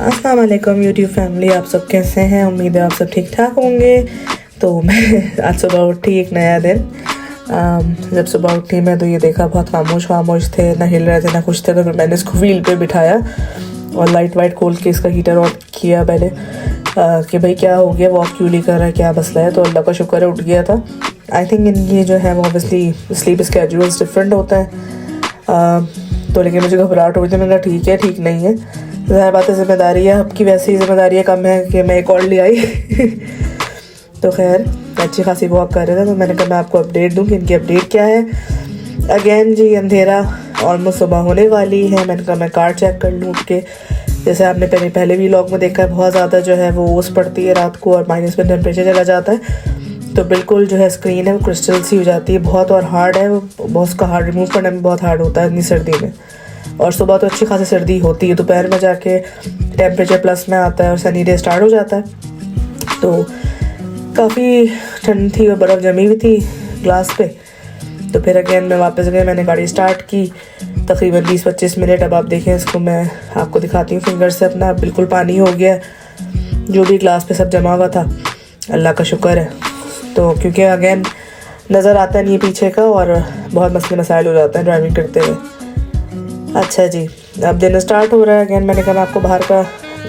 अस्सलाम वालेकुम YouTube family, आप सब कैसे हैं? उम्मीद है आप सब ठीक ठाक होंगे। तो मैं आज सुबह उठी, एक नया दिन। जब सुबह उठी मैं तो ये देखा बहुत खामोश थे, ना हिल रहे थे ना कुछ थे। तो फिर मैंने इसको व्हील पे बिठाया और लाइट वाइट खोल के इसका हीटर ऑन किया पहले कि भाई क्या हो गया, वॉक क्यों नहीं कर रहा है, क्या मसला है। तो अल्लाह का शुक्र है उठ गया था। आई थिंक इनकी जो है वो ऑब्वियसली स्लीप स्केड्यूल्स डिफरेंट होता है। तो लेकिन मुझे घबराहट हो रही थी। मैंने कहा ठीक है, ठीक नहीं है, ज़ाहिर बात है जिम्मेदारी है आपकी, वैसे ही जिम्मेदारियाँ कम है कि मैं एक और ले आई। तो खैर अच्छी खासी वॉक कर रहे थे। तो मैंने कहा मैं आपको अपडेट दूँ कि इनकी अपडेट क्या है। अगेन जी अंधेरा, ऑलमोस्ट सुबह होने वाली है। मैंने कहा मैं कार चेक कर लूँ उठ के। जैसे आपने पहले व्लॉग में देखा है, बहुत ज़्यादा जो है वो ओस पड़ती है रात को और माइनस में टेम्परेचर चला जाता है। तो बिल्कुल जो है स्क्रीन है वो क्रिस्टल सी हो जाती है बहुत, और हार्ड है वो बहुत, उसका हार्ड रिमूव करना भी बहुत हार्ड होता है इतनी सर्दी में। और सुबह तो अच्छी खासी सर्दी होती है, दोपहर में जाके टेम्परेचर प्लस में आता है और सनी डे स्टार्ट हो जाता है। तो काफ़ी ठंड थी और बर्फ़ जमी हुई थी ग्लास पे। तो फिर अगेन मैं वापस गई, मैंने गाड़ी स्टार्ट की तकरीबन 20-25 मिनट। अब आप देखें इसको, मैं आपको दिखाती हूँ फिंगर से अपना। बिल्कुल पानी हो गया, जो भी ग्लास पे सब जमा हुआ था, अल्लाह का शुक्र है। तो क्योंकि अगेन नज़र आता नहीं है पीछे का और बहुत मसले मसाइल हो जाते हैं ड्राइविंग करते हुए। अच्छा जी, अब दिन स्टार्ट हो रहा है। अगेन मैंने कहा आपको बाहर का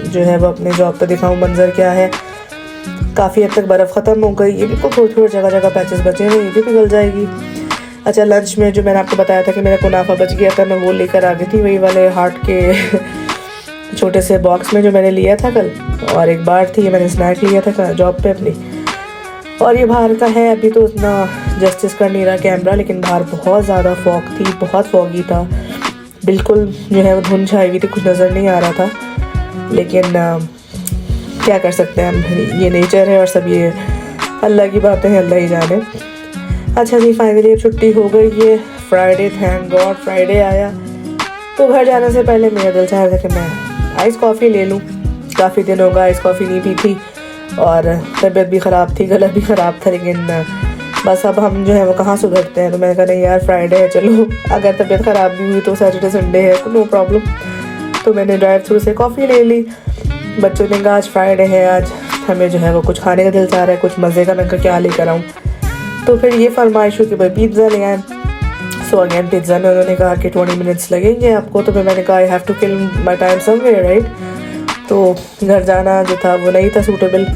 जो है वो अपने जॉब पे दिखाऊं मंज़र क्या है। काफ़ी हद तक बर्फ़ ख़त्म हो गई, ये बिल्कुल थोड़ी जगह पैचेस बचे हैं, ये भी पिघल जाएगी। अच्छा, लंच में जो मैंने आपको बताया था कि मेरा कुनाफा बच गया था, मैं वो लेकर आ गई थी, वही वाले हार्ट के छोटे से बॉक्स में जो मैंने लिया था कल। और एक बार थी, ये मैंने स्नैक लिया था जॉब पे अपनी। और ये बाहर का है, अभी तो उतना जस्टिस कर नहीं रहा कैमरा, लेकिन बाहर बहुत ज़्यादा फॉग थी, बहुत फॉगी था। बिल्कुल जो है वो धुंध छाई हुई थी, कुछ नज़र नहीं आ रहा था। लेकिन क्या कर सकते हैं हम, ये नेचर है और सब ये अल्लाह की बातें हैं, अल्लाह ही जाने। अच्छा जी, फाइनली अब छुट्टी हो गई है, फ्राइडे, थैंक गॉड फ्राइडे आया। तो घर जाने से पहले मेरा दिल चाह रहा था कि मैं आइस कॉफ़ी ले लूँ। काफ़ी दिन होगा आइस कॉफ़ी नहीं पी थी और तबीयत भी ख़राब थी, गला भी ख़राब था। लेकिन बस अब हम जो है वो कहाँ सुधरते हैं। तो मैंने कहा नहीं यार, फ्राइडे है, चलो अगर तबीयत ख़राब भी हुई तो सैटरडे संडे है, नो प्रॉब्लम। तो मैंने ड्राइव थ्रू से कॉफ़ी ले ली। बच्चों ने कहा आज फ्राइडे है, आज हमें जो है वो कुछ खाने का दिल चाह रहा है, कुछ मज़े का। मैं कहा क्या लेकर आऊँ। तो फिर ये फरमाइश हुई कि भाई पिज़्ज़ा ले आए। सो अगेन पिज़्ज़ा में उन्होंने कहा कि 20 मिनट्स लगेंगे आपको। तो फिर मैंने कहा I have to kill my time somewhere, right. तो घर जाना जो था वो नहीं था सूटेबल।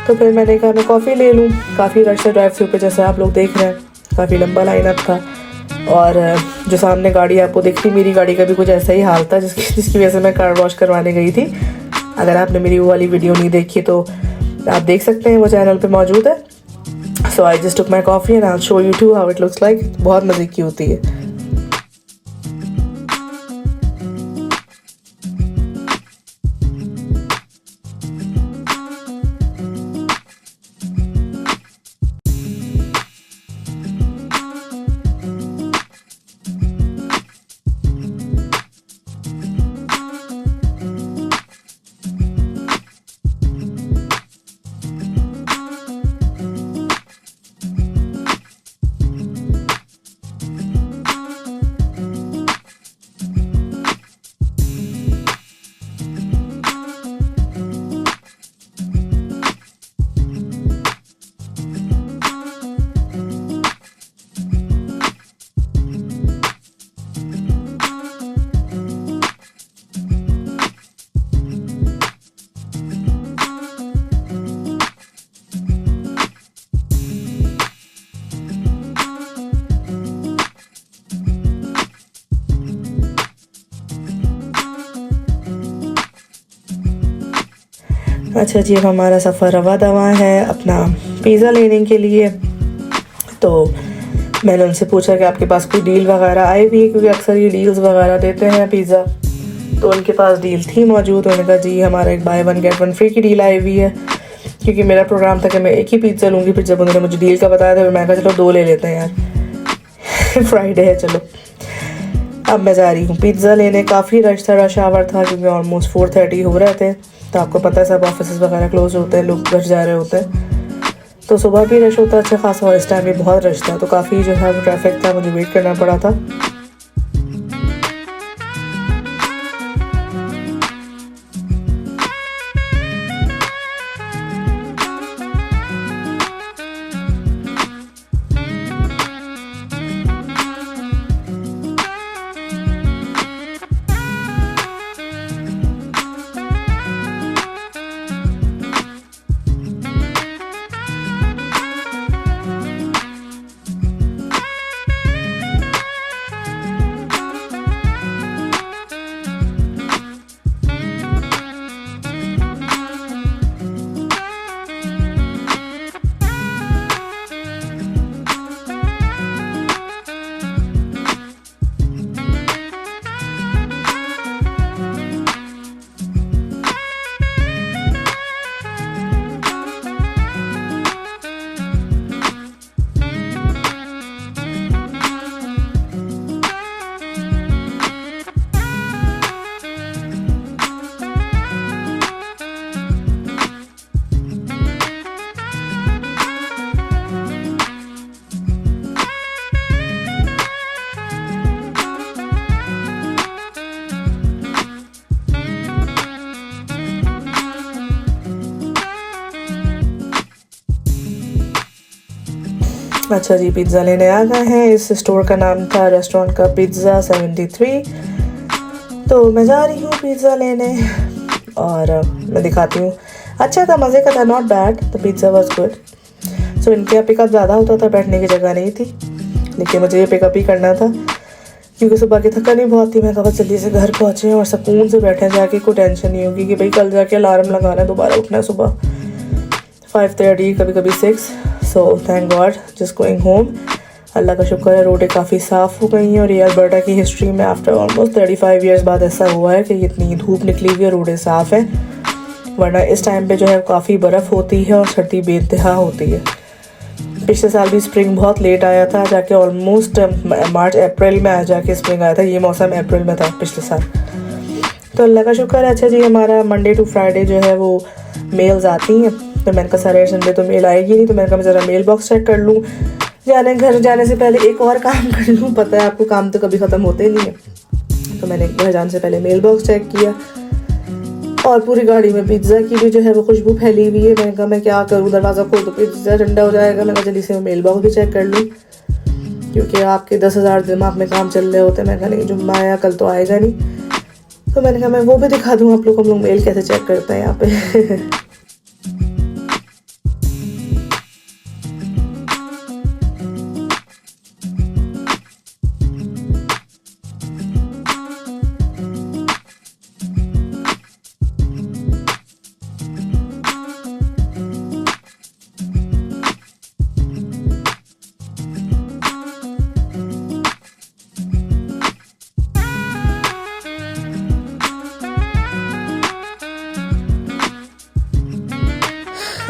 तो फिर मैंने कहा मैं कॉफ़ी ले लूँ। काफ़ी रश है ड्राइव थ्रू पे, जैसे आप लोग देख रहे हैं, काफ़ी लंबा लाइन अप था। और जो सामने गाड़ी आपको दिख रही, मेरी गाड़ी का भी कुछ ऐसा ही हाल था, जिसकी वजह से मैं कार वॉश करवाने गई थी। अगर आपने मेरी वो वाली वीडियो नहीं देखी तो आप देख सकते हैं, वो चैनल पे मौजूद है। So I just took my coffee and I will show you too how it looks like. बहुत मज़े की होती है। अच्छा जी, अब हमारा सफ़र रवा दवा है अपना पिज़्ज़ा लेने के लिए। तो मैंने उनसे पूछा कि आपके पास कोई डील वगैरह आई हुई है, क्योंकि अक्सर ये डील्स वगैरह देते हैं पिज़्ज़ा। तो उनके पास डील थी मौजूद। उन्होंने कहा जी हमारा एक बाय 1 गेट 1 फ्री की डील आई हुई है। क्योंकि मेरा प्रोग्राम था कि मैं एक ही पिज़्ज़ा लूँगी, फिर जब उन्होंने मुझे डील का बताया था मैं कहा चलो 2 ले लेते हैं यार। फ्राइडे है चलो। अब मैं जा रही हूँ पिज़्ज़ा लेने। काफ़ी रश आवर था क्योंकि ऑलमोस्ट 4:30 हो रहे थे। तो आपको पता है सब ऑफिस वगैरह क्लोज होते हैं, लोग घर जा रहे होते हैं। तो सुबह भी रश होता है अच्छा खासा, और इस टाइम भी बहुत रश था। तो काफ़ी जो है वो ट्रैफिक था, मुझे वेट करना पड़ा था। अच्छा जी, पिज़्ज़ा लेने आ गए हैं। इस स्टोर का नाम था रेस्टोरेंट का पिज़्ज़ा 73। तो मैं जा रही हूँ पिज़्ज़ा लेने और मैं दिखाती हूँ। अच्छा था, मज़े का था, not bad. The pizza was good. So इनके यहाँ पिकअप ज़्यादा होता था, बैठने की जगह नहीं थी, लेकिन मुझे ये पिकअप ही करना था क्योंकि सुबह की थकानी बहुत थी। मैं कहा बस जल्दी से घर पहुँचे और सुकून से बैठे जाके, कोई टेंशन नहीं होगी कि भाई कल जाके अलार्म लगाना है, दोबारा उठना है सुबह 5:30, कभी कभी 6। So thank God just going home. Allah का शुक्र है रोडें काफ़ी साफ़ हो गई हैं और ये अल्बर्टा की हिस्ट्री में आफ्टर ऑलमोस्ट 35 ईयर्स बाद ऐसा हुआ है कि इतनी धूप निकली हुई है, रोडें साफ़ हैं। वरना इस टाइम पे जो है काफ़ी बर्फ़ होती है और सर्दी बेइंतहा होती है। पिछले साल भी स्प्रिंग बहुत लेट आया था, जाके ऑलमोस्ट मार्च अप्रैल में आ जाके स्प्रिंग आया था। ये मौसम अप्रैल में था पिछले साल, तो अल्लाह का शुक्र है। अच्छा जी, हमारा मंडे टू फ्राइडे जो है वो मेल्स आती हैं, तो मैंने कहा सैटरडे संडे तो मेल आएगी नहीं, तो मैंने कहा मैं ज़रा मेल बॉक्स चेक कर लूँ। घर जाने से पहले एक और काम कर लूँ, पता है आपको काम तो कभी ख़त्म होते नहीं है। तो मैंने घर जाने से पहले मेल बॉक्स चेक किया और पूरी गाड़ी में पिज़्ज़ा की भी जो है वो खुशबू फैली हुई है। मैंने कहा मैं क्या करूँ, दरवाज़ा खोल तो पिज़्ज़ा ठंडा हो जाएगा। मैंने कहा जल्दी से मेल बॉक्स भी चेक कर लूँ क्योंकि आपके 10,000 दिमाग में काम चल रहे होते हैं। मैंने कहा नहीं, जुम्मा आया कल तो आएगा नहीं, तो मैंने कहा मैं वो भी दिखा दूँ आप लोग, हम लोग मेल कैसे चेक करते हैं यहाँ पे।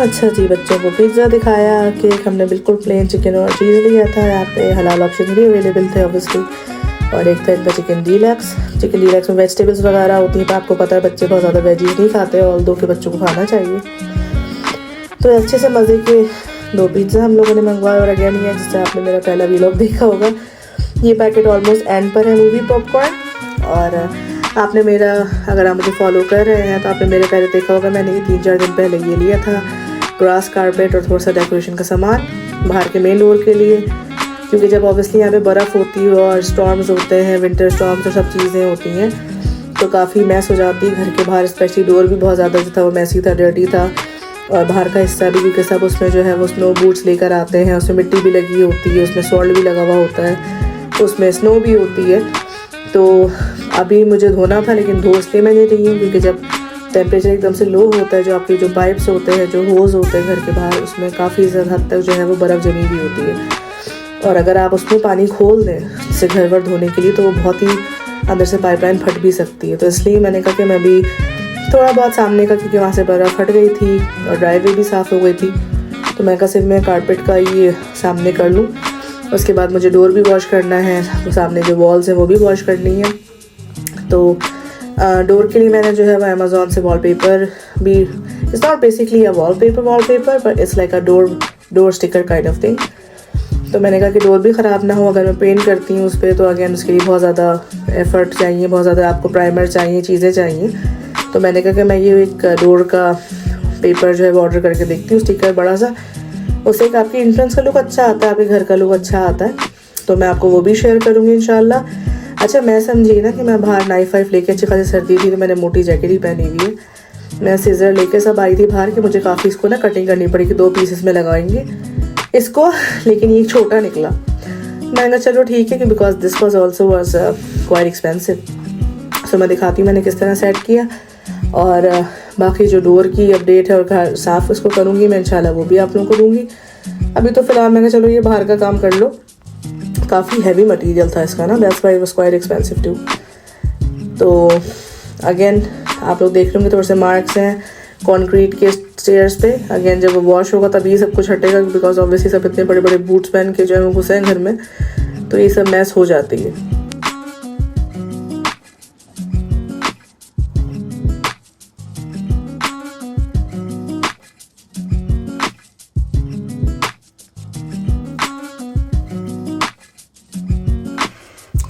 अच्छा जी, बच्चों को पिज़्ज़ा दिखाया, केक हमने बिल्कुल प्लेन चिकन और चीज़ लिया था। यहाँ पे हलाल ऑप्शन भी अवेलेबल थे ऑब्वियसली, और एक था इनका चिकन डीलक्स में वेजिटेबल्स वगैरह होती हैं, तो आपको पता है बच्चे बहुत ज़्यादा वेजीज नहीं खाते, और दो के बच्चों को खाना चाहिए। तो अच्छे से मज़े के 2 पिज़्ज़ा हम लोगों ने मंगवाए। और अगेन ये जिससे आपने मेरा पहला वीलॉग देखा होगा, ये पैकेट ऑलमोस्ट एंड पर है मूवी पॉपकॉर्न। और आपने मेरा, अगर आप मुझे फॉलो कर रहे हैं तो आपने मेरे पहले देखा होगा, मैंने ये 3-4 दिन पहले ये लिया था ग्रास कारपेट और थोड़ा सा डेकोरेशन का सामान बाहर के मेन डोर के लिए, क्योंकि जब ऑब्वियसली यहाँ पे बर्फ़ होती है और स्टॉर्म्स होते हैं, विंटर स्टॉर्म्स और सब चीज़ें होती हैं, तो काफ़ी मैस हो जाती है घर के बाहर। स्पेशली डोर भी बहुत ज़्यादा जो था वो मैसी था, डर्टी था, और बाहर का हिस्सा भी, क्योंकि सब उसमें जो है वो स्नो बूट्स लेकर आते हैं, उसमें मिट्टी भी लगी होती है, उसमें सॉल्ट भी लगा हुआ होता है, उसमें स्नो भी होती है। तो अभी मुझे धोना था, लेकिन धो इसलिए मैं नहीं रही हूँ क्योंकि जब टेम्परेचर एकदम से लो होता है, जो आपके जो पाइप्स होते हैं, जो होज़ होते हैं घर के बाहर, उसमें काफ़ी ज़्यादा हद तक जो है वो बर्फ़ जमी हुई होती है। और अगर आप उसमें पानी खोल दें जैसे घर वर धोने के लिए, तो वो बहुत ही अंदर से पाइपलाइन फट भी सकती है। तो इसलिए मैंने कहा कि मैं भी थोड़ा बहुत सामने का, क्योंकि वहाँ से बर्फ़ फट गई थी और ड्राइववे भी साफ़ हो गई थी, तो मैं कहा सिर्फ मैं कारपेट का ये सामने कर लूँ। उसके बाद मुझे डोर भी वॉश करना है, सामने जो वॉल्स हैं वो भी वॉश करनी है। तो डोर के लिए मैंने जो है वो अमेज़ॉन से वॉलपेपर भी, it's not basically a wallpaper but it's like a door sticker kind of thing. तो मैंने कहा कि डोर भी ख़राब ना हो अगर मैं पेंट करती हूँ उस पर, तो अगेन उसके लिए बहुत ज़्यादा एफ़र्ट चाहिए, बहुत ज़्यादा आपको प्राइमर चाहिए, चीज़ें चाहिए। तो मैंने कहा कि मैं ये एक डोर का पेपर जो है वो ऑर्डर करके देखती हूँ, स्टिकर बड़ा सा, उससे एक आपकी एंट्रेंस का लुक अच्छा आता है, आपके घर का लुक अच्छा आता है। तो मैं आपको वो भी शेयर करूँगी इंशाल्लाह। अच्छा, मैं समझी ना कि मैं बाहर नाइफ वाइफ लेके, अच्छी खासी सर्दी थी तो मैंने मोटी जैकेट ही पहनी हुई है, मैं सीज़र लेके सब आई थी बाहर कि मुझे काफ़ी इसको ना कटिंग करनी पड़ेगी, 2 पीसेस में लगाएंगे इसको, लेकिन ये छोटा निकला। मैंने कहा चलो ठीक है, कि because this was also was quite expensive. So मैं दिखाती हूँ मैंने किस तरह सेट किया, और बाकी जो डोर की अपडेट है और घर साफ़ उसको करूँगी मैं इंशाल्लाह, वो भी आप लोगों को दूँगी। अभी तो फ़िलहाल मैंने चलो ये बाहर का काम कर लो, काफ़ी हैवी मटेरियल था इसका ना, that's why it was quite expensive too. तो अगेन आप लोग देख लेंगे, थोड़े से मार्क्स हैं कंक्रीट के स्टेयर्स पे। अगेन जब वो वॉश होगा तभी ये सब कुछ हटेगा, बिकॉज ऑब्वियसली सब इतने बड़े बड़े बूट्स पहन के जो है वो घुसे हैं घर में, तो ये सब मैस हो जाती है।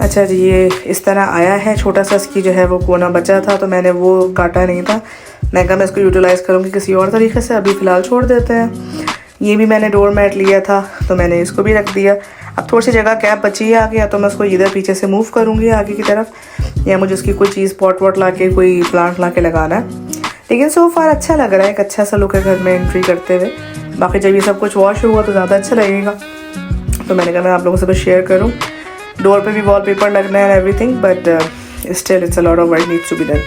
अच्छा जी, ये इस तरह आया है, छोटा सा इसकी जो है वो कोना बचा था, तो मैंने वो काटा नहीं था। मैं कहा मैं इसको यूटिलाइज़ करूँगी किसी और तरीके से, अभी फ़िलहाल छोड़ देते हैं। ये भी मैंने डोर मैट लिया था तो मैंने इसको भी रख दिया। अब थोड़ी सी जगह गैप बची है आगे, या तो मैं उसको इधर पीछे से मूव करूँगी आगे की तरफ, या मुझे उसकी कोई चीज़ पॉट वॉट ला के कोई प्लांट ला के लगाना है। लेकिन सो फार अच्छा लग रहा है, एक अच्छा सा लुक है घर में एंट्री करते हुए। बाकी जब ये सब कुछ वॉश हुआ तो ज़्यादा अच्छा लगेगा, तो मैंने कहा मैं आप लोगों से बस शेयर करूँ। डोर पे भी वॉलपेपर लगना है everything, but still it's a lot of work needs to be done.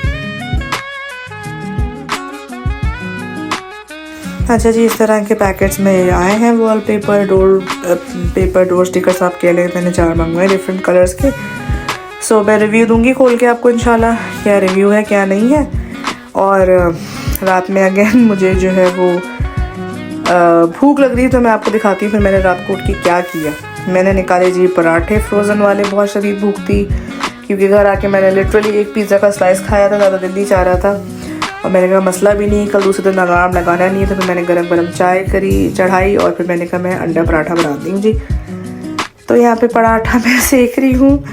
अच्छा जी, इस तरह के पैकेट्स में आए हैं वॉलपेपर, डोर स्टिकर्स आप कह लें। मैंने 4 मंगवाए डिफरेंट कलर्स के। सो मैं रिव्यू दूंगी खोल के आपको इंशाल्लाह, क्या रिव्यू है क्या नहीं है। और रात में अगेन मुझे जो है वो भूख लग रही है, तो मैं आपको दिखाती हूँ फिर मैंने रात को उठ के क्या किया। मैंने निकाले जी पराठे फ्रोज़न वाले, बहुत शदीद भूख थी क्योंकि घर आके मैंने लिटरली एक पिज़्ज़ा का स्लाइस खाया था, ज़्यादा दिल नहीं चाह रहा था। और मैंने कहा मसला भी नहीं, कल दूसरे दिन अलार्म लगाना नहीं है, तो फिर मैंने गरम गरम चाय चढ़ाई और फिर मैंने कहा मैं अंडा पराठा बनाती हूँ जी। तो यहाँ पे पराठा मैं सेक रही हूँ,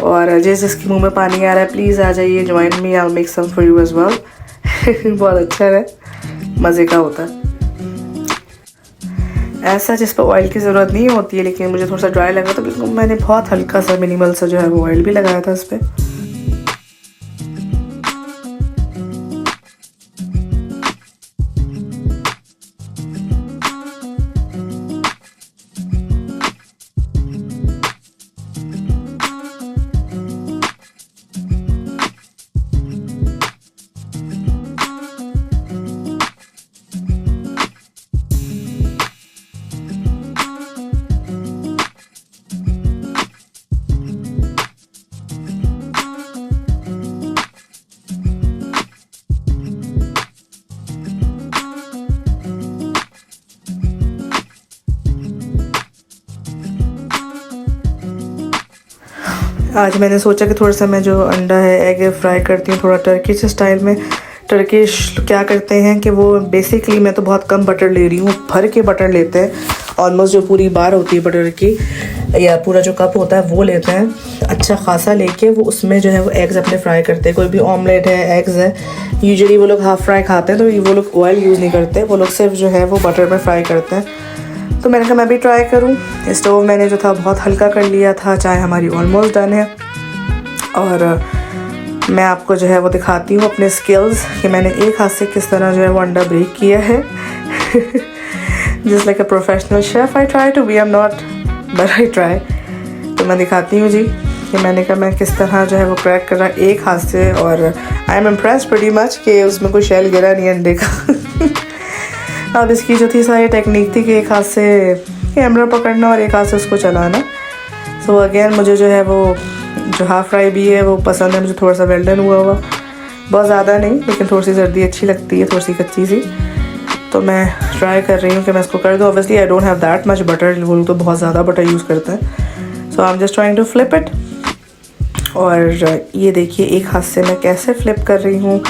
और जिसके मुंह में पानी आ रहा है प्लीज़ आ जाइए, join me, I will make some for you as well. बहुत अच्छा है, मज़े का होता है। ऐसा जिस पर ऑयल की ज़रूरत नहीं होती है, लेकिन मुझे थोड़ा सा ड्राई लगा तो बिल्कुल मैंने बहुत हल्का सा मिनिमल सा जो है वो ऑयल भी लगाया था इस पर। आज मैंने सोचा कि थोड़ा सा मैं जो अंडा है एग फ्राई करती हूँ थोड़ा टर्किश स्टाइल में। टर्किश क्या करते हैं कि वो बेसिकली, मैं तो बहुत कम बटर ले रही हूँ, भर के बटर लेते हैं, ऑलमोस्ट जो पूरी बार होती है बटर की या पूरा जो कप होता है वो लेते हैं अच्छा खासा लेके, वो उसमें जो है वो एग्स अपने फ्राई करते हैं। कोई भी ऑमलेट है, एग्स है, यूजुअली वो लोग हाफ़ फ्राई खाते हैं, तो वो लोग ऑयल यूज़ नहीं करते, वो लोग सिर्फ जो है वो बटर में फ्राई करते हैं। तो मैंने कहा मैं भी ट्राई करूं। स्टोव मैंने जो था बहुत हल्का कर लिया था, चाय हमारी ऑलमोस्ट डन है। और मैं आपको जो है वो दिखाती हूँ अपने स्किल्स कि मैंने एक हाथ से किस तरह जो है वो अंडा ब्रेक किया है। Just like a professional chef I try to be, I am not but I try. तो मैं दिखाती हूँ जी कि मैंने कहा मैं किस तरह जो है वो क्रैक कर रहा एक हाथ से, और I am impressed pretty much कि उसमें कोई शेल गिरा नहीं अंडे का। अब इसकी जो थी सारी टेक्निक थी कि एक हाथ से कैमरा पकड़ना और एक हाथ से उसको चलाना। सो अगेन मुझे जो है वो जो हाफ़ फ्राई भी है वो पसंद है, मुझे थोड़ा सा वेल डन हुआ बहुत ज़्यादा नहीं, लेकिन थोड़ी सी जर्दी अच्छी लगती है, थोड़ी सी कच्ची सी। तो मैं ट्राई कर रही हूँ कि मैं इसको कर दूँ। Obviously I don't have that much butter, वो लोग तो बहुत ज़्यादा बटर यूज़ करते हैं। So I am just trying to flip it. और ये देखिए एक हाथ से मैं कैसे फ्लिप कर रही हूँ,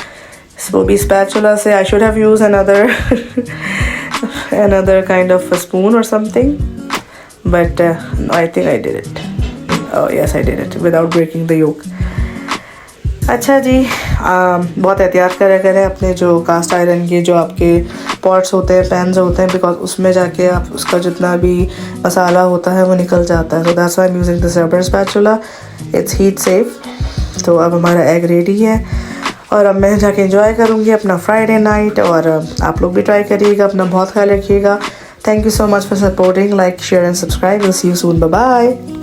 वो भी स्पैचुला से। I should have use another kind of a spoon or something, but I think I did it. Oh yes, I did it without breaking the yolk. अच्छा जी, बहुत एहतियात करा करें अपने जो कास्ट आयरन के जो आपके पॉट्स होते हैं, पैन्स होते हैं, बिकॉज उसमें जाके आप उसका जितना भी मसाला होता है वो निकल जाता है। So that's why I'm using this rubber spatula. It's heat safe. तो अब हमारा एग रेडी है और अब मैं जाके एंजॉय करूँगी अपना फ्राइडे नाइट। और आप लोग भी ट्राई करिएगा, अपना बहुत ख्याल रखिएगा। Thank you so much for supporting, like share and subscribe. Will see you soon, bye bye.